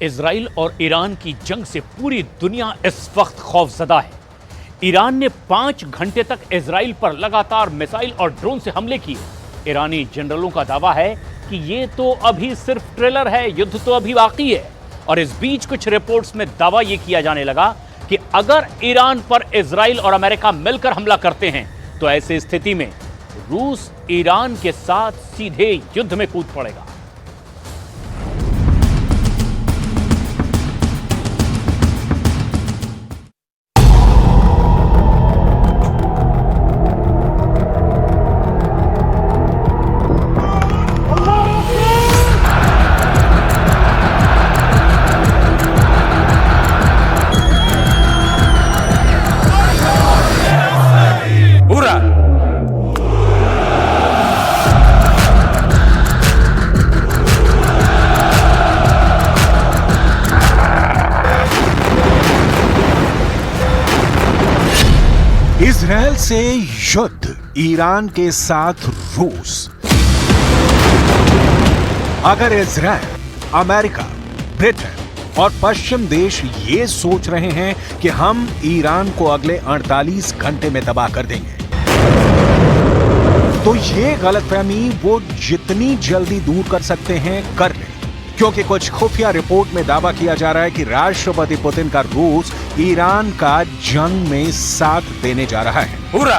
Israel और Iran की जंग से पूरी दुनिया इस वक्त खौफजदा है। ईरान ने 5 घंटे तक इजराइल पर लगातार मिसाइल और ड्रोन से हमले किए। ईरानी जनरलों का दावा है कि ये तो अभी सिर्फ ट्रेलर है, युद्ध तो अभी बाकी है। और इस बीच कुछ रिपोर्ट्स में दावा यह किया जाने लगा कि अगर ईरान पर इजराइल और अमेरिका मिलकर हमला करते हैं तो ऐसी स्थिति में रूस ईरान के साथ सीधे युद्ध में कूद पड़ेगा। इजराइल से युद्ध, ईरान के साथ रूस। अगर इजराइल, अमेरिका, ब्रिटेन और पश्चिम देश ये सोच रहे हैं कि हम ईरान को अगले 48 घंटे में तबाह कर देंगे, तो ये गलतफहमी वो जितनी जल्दी दूर कर सकते हैं कर लें, क्योंकि कुछ खुफिया रिपोर्ट में दावा किया जा रहा है कि राष्ट्रपति पुतिन का रूस ईरान का जंग में साथ देने जा रहा है। पूरा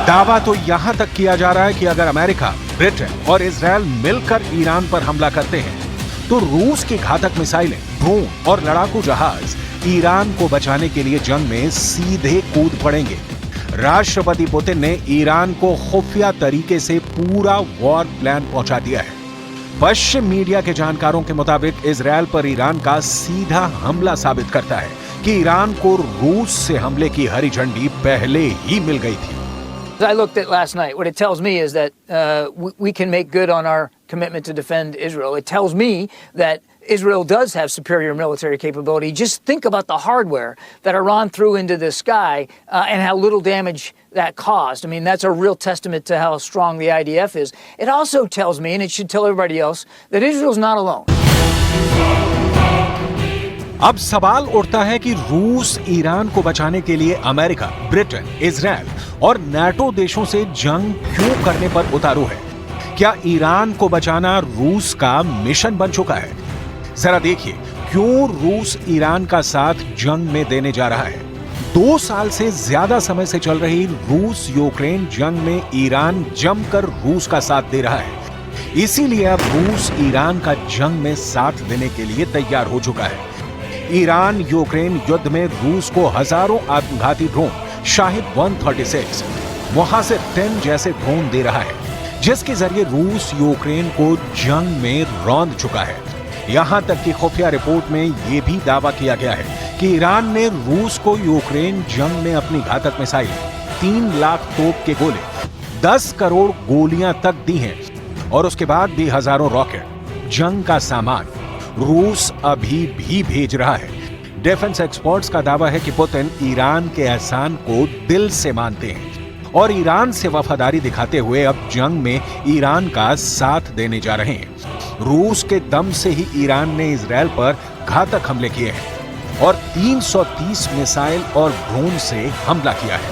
दावा तो यहां तक किया जा रहा है कि अगर अमेरिका, ब्रिटेन और इजराइल मिलकर ईरान पर हमला करते हैं तो रूस की घातक मिसाइलें, ड्रोन और लड़ाकू जहाज ईरान को बचाने के लिए जंग में सीधे कूद पड़ेंगे। राष्ट्रपति पुतिन ने ईरान को खुफिया तरीके से पूरा वॉर प्लान पहुंचा दिया है। पश्चिम मीडिया के जानकारों के मुताबिक इजराइल पर ईरान का सीधा हमला साबित करता है कि ईरान को रूस से हमले की हरी झंडी पहले ही मिल गई थी। I looked at last night. What it tells me is that we can make good on our commitment to defend Israel. It tells me that Israel does have superior military capability. Just think about the hardware that Iran threw into the sky and how little damage that caused. I mean, that's a real testament to how strong the IDF is. It also tells me, and it should tell everybody else, that Israel's not alone. अब सवाल उठता है कि रूस Iran को बचाने के लिए अमेरिका, ब्रिटेन, इजराइल और नाटो देशों से जंग क्यों करने पर उतारू है? क्या ईरान को बचाना रूस का मिशन बन चुका है? जरा देखिए क्यों रूस ईरान का साथ जंग में देने जा रहा है। 2 साल से ज्यादा समय से चल रही रूस यूक्रेन जंग में ईरान जमकर रूस का साथ दे रहा है। इसीलिए अब रूस ईरान का जंग में साथ देने के लिए तैयार हो चुका है। ईरान यूक्रेन युद्ध में रूस को हजारों आत्मघाती ड्रोन शाहिद 136 मुहासिर 10 जैसे ड्रोन दे रहा है, जिसके जरिए रूस यूक्रेन को जंग में रौंद चुका है। यहां तक कि खुफिया रिपोर्ट में यह भी दावा किया गया है कि ईरान ने रूस को यूक्रेन जंग में अपनी घातक मिसाइल, 3 लाख तोप के गोले, 10 करोड़ गोलियां तक दी हैं और उसके बाद भी हजारों रॉकेट, जंग का सामान रूस अभी भी भेज रहा है। डिफेंस एक्सपर्ट्स का दावा है कि पुतिन ईरान के एहसान को दिल से मानते हैं और ईरान से वफादारी दिखाते हुए अब जंग में ईरान का साथ देने जा रहे हैं। रूस के दम से ही ईरान ने इजराइल पर घातक हमले किए हैं और 330 मिसाइल और ड्रोन से हमला किया है।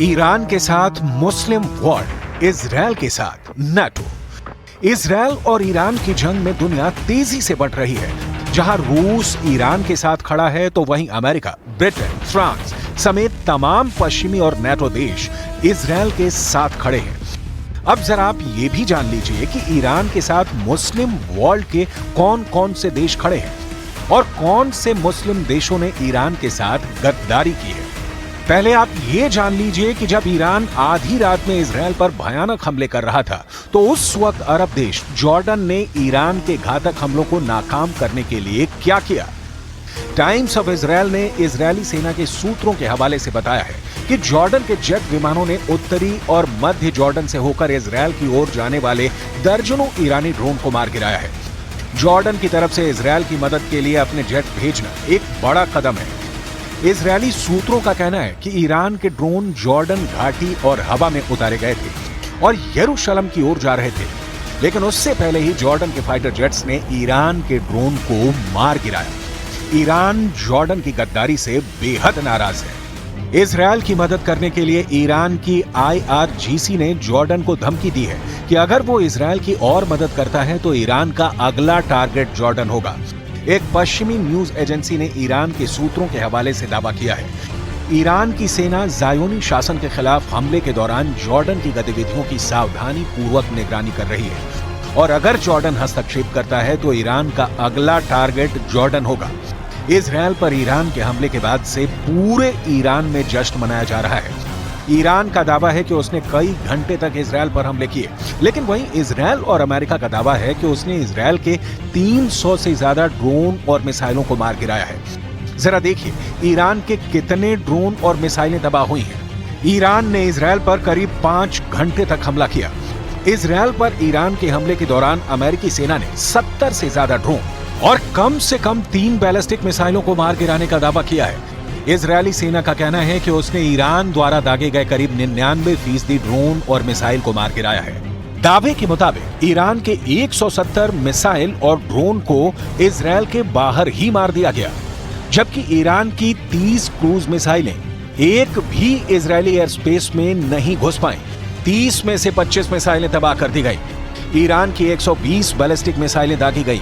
ईरान के साथ मुस्लिम वर्ल्ड, इजराइल के साथ नाटो। इजराइल और ईरान की जंग में दुनिया तेजी से बढ़ रही है। जहां रूस ईरान के साथ खड़ा है तो वहीं अमेरिका, ब्रिटेन, फ्रांस समेत तमाम पश्चिमी और नाटो देश इजराइल के साथ खड़े हैं। अब जरा आप ये भी जान लीजिए कि ईरान के साथ मुस्लिम वर्ल्ड के कौन कौन से देश खड़े हैं और कौन से मुस्लिम देशों ने ईरान के साथ गद्दारी की है। पहले आप ये जान लीजिए कि जब ईरान आधी रात में इजराइल पर भयानक हमले कर रहा था तो उस वक्त अरब देश जॉर्डन ने ईरान के घातक हमलों को नाकाम करने के लिए क्या किया। टाइम्स ऑफ इजराइल ने इजरायली सेना के सूत्रों के हवाले से बताया है कि जॉर्डन के जेट विमानों ने उत्तरी और मध्य जॉर्डन से होकर इजराइल की ओर जाने वाले दर्जनों ईरानी ड्रोन को मार गिराया है। जॉर्डन की तरफ से इजराइल की मदद के लिए अपने जेट भेजना एक बड़ा कदम है। इजरायली सूत्रों का कहना है कि ईरान के ड्रोन जॉर्डन घाटी और हवा में उतारे गए थे और यरूशलेम की ओर जा रहे थे, लेकिन उससे पहले ही जॉर्डन के फाइटर जेट्स ने ईरान के ड्रोन को मार गिराया। ईरान जॉर्डन की गद्दारी से बेहद नाराज है। इजराइल की मदद करने के लिए ईरान की IRGC ने जॉर्डन को धमकी दी है कि अगर वो इजराइल की और मदद करता है तो ईरान का अगला टारगेट जॉर्डन होगा। एक पश्चिमी न्यूज एजेंसी ने ईरान के सूत्रों के हवाले से दावा किया है ईरान की सेना ज़ायोनी शासन के खिलाफ हमले के दौरान जॉर्डन की गतिविधियों की सावधानी पूर्वक निगरानी कर रही है और अगर जॉर्डन हस्तक्षेप करता है तो ईरान का अगला टारगेट जॉर्डन होगा। इजराइल पर ईरान के हमले के बाद से पूरे ईरान में जश्न मनाया जा रहा है। ईरान का दावा है कि उसने कई घंटे तक इजराइल पर हमले किए, लेकिन वहीं इजराइल और अमेरिका का दावा है कि उसने इजराइल के 300 से ज्यादा ड्रोन और मिसाइलों को मार गिराया है। जरा देखिए ईरान के कितने ड्रोन और मिसाइलें तबाह हुई हैं। ईरान ने इजराइल पर करीब 5 घंटे तक हमला किया। इजराइल पर ईरान के हमले के दौरान अमेरिकी सेना ने 70 से ज्यादा ड्रोन और कम से कम 3 बैलिस्टिक मिसाइलों को मार गिराने का दावा किया है। इजरायली सेना का कहना है कि उसने ईरान द्वारा दागे गए करीब 99% ड्रोन और मिसाइल को मार गिराया है। दावे के मुताबिक ईरान के 170 मिसाइल और ड्रोन को इजरायल के बाहर ही मार दिया गया, जबकि ईरान की 30 क्रूज मिसाइलें एक भी इजरायली एयर स्पेस में नहीं घुस पाई। 30 में से 25 मिसाइलें तबाह कर दी गई। ईरान की 120 बैलिस्टिक मिसाइलें दागी गई,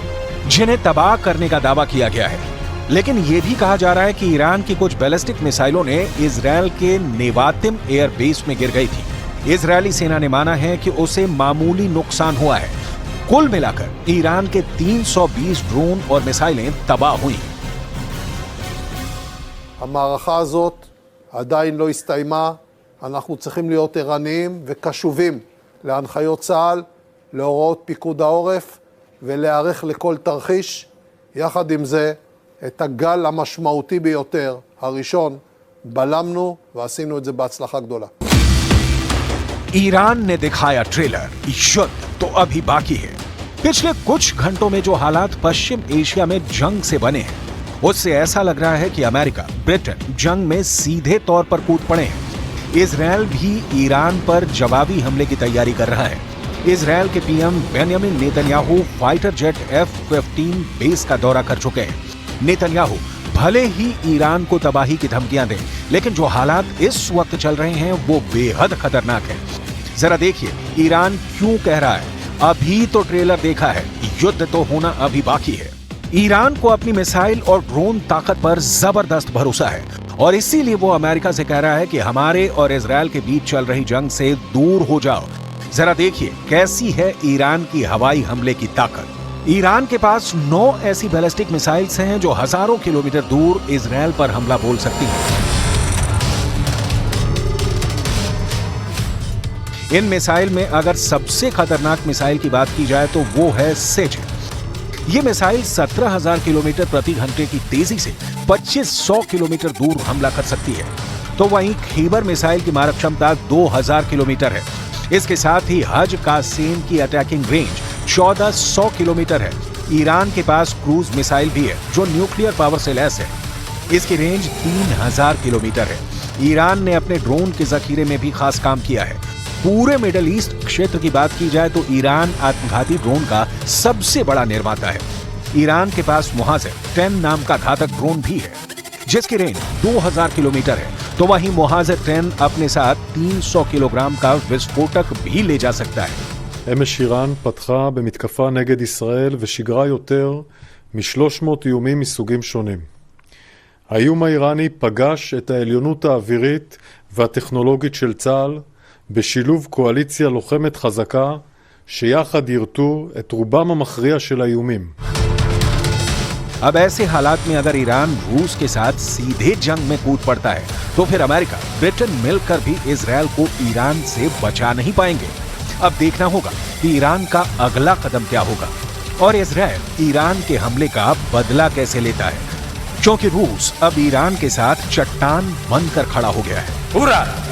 जिन्हें तबाह करने का दावा किया गया है। लेकिन यह भी कहा जा रहा है कि ईरान की कुछ बैलिस्टिक मिसाइलों ने इजरायल के नेवातिम एयर बेस में गिर गई थी। इजरायली सेना ने माना है कि उसे मामूली नुकसान हुआ है। कुल मिलाकर ईरान के 320 ड्रोन और मिसाइलें तबाह हुई। המערכה הזאת עדיין לא הסתיימה. אנחנו צריכים להיות ערניים וקשובים להנחיות צה"ל, להוראות פיקוד העורף ולהיערך לכל תרחיש. יחד עם זה, את הגל המשמעותי ביותר, הראשון, בלמנו ועשינו את זה בהצלחה גדולה. ईरान ने दिखाया ट्रेलर, युद्ध तो अभी बाकी है। पिछले कुछ घंटों में जो हालात पश्चिम एशिया में जंग से बने हैं, उससे ऐसा लग रहा है कि अमेरिका, ब्रिटेन जंग में सीधे तौर पर कूद पड़े हैं। इजरायल भी ईरान पर जवाबी हमले की तैयारी कर रहा है। इजरायल के PM Benjamin Netanyahu fighter jet F-15 base का दौरा कर चुके हैं। नेतन्याहू भले ही ईरान को तबाही की धमकियां दें, लेकिन जो हालात इस वक्त चल रहे हैं वो बेहद खतरनाक है। जरा देखिए ईरान क्यों कह रहा है अभी तो ट्रेलर देखा है, युद्ध तो होना अभी बाकी है। ईरान को अपनी मिसाइल और ड्रोन ताकत पर जबरदस्त भरोसा है और इसीलिए वो अमेरिका से कह रहा है कि हमारे और इजरायल के बीच चल रही जंग से दूर हो जाओ। जरा देखिए कैसी है ईरान की हवाई हमले की ताकत। ईरान के पास 9 ऐसी बैलिस्टिक मिसाइल्स हैं जो हजारों किलोमीटर दूर इजरायल पर हमला बोल सकती हैं। इन मिसाइल में अगर सबसे खतरनाक मिसाइल की बात की जाए तो वो है सेजर। ये मिसाइल 17,000 किलोमीटर प्रति घंटे की तेजी से 2500 किलोमीटर दूर हमला कर सकती है। तो वहीं खैबर मिसाइल की मारक क्षमता 2000 किलोमीटर है। इसके साथ ही हज कासेम की अटैकिंग रेंज 1400 किलोमीटर है। ईरान के पास क्रूज मिसाइल भी है जो न्यूक्लियर पावर से लैस है। इसकी रेंज 3000 किलोमीटर है। ईरान ने अपने ड्रोन के जखीरे में भी खास काम किया है। पूरे मिडिल ईस्ट क्षेत्र की बात की जाए तो ईरान आत्मघाती ड्रोन का सबसे बड़ा निर्माता है। ईरान के पास मुहाजिर 10 नाम का घातक ड्रोन भी है जिसकी रेंज 2000 किलोमीटर है। तो वहीं मुहाजिर 10 अपने साथ 300 किलोग्राम का विस्फोटक भी ले जा सकता है। אמש איראן פתחה במתקפה נגד ישראל ושיגרה יותר מ-300 איומים מסוגים שונים. האיום האיראני פגש את העליונות האווירית והטכנולוגית של צה"ל בשילוב קואליציה לוחמת חזקה שיחד ירתו את רובם המכריע של האיומים. अब ऐसे हालात में अगर ईरान रूस के साथ सीधे जंग में कूद पड़ता है तो फिर अमेरिका, ब्रिटेन मिलकर भी इजरायल को ईरान से बचा नहीं पाएंगे। अब देखना होगा कि ईरान का अगला कदम क्या होगा और इजरायल ईरान के हमले का बदला कैसे लेता है, क्योंकि रूस अब ईरान के साथ चट्टान बनकर खड़ा हो गया है। Hurra!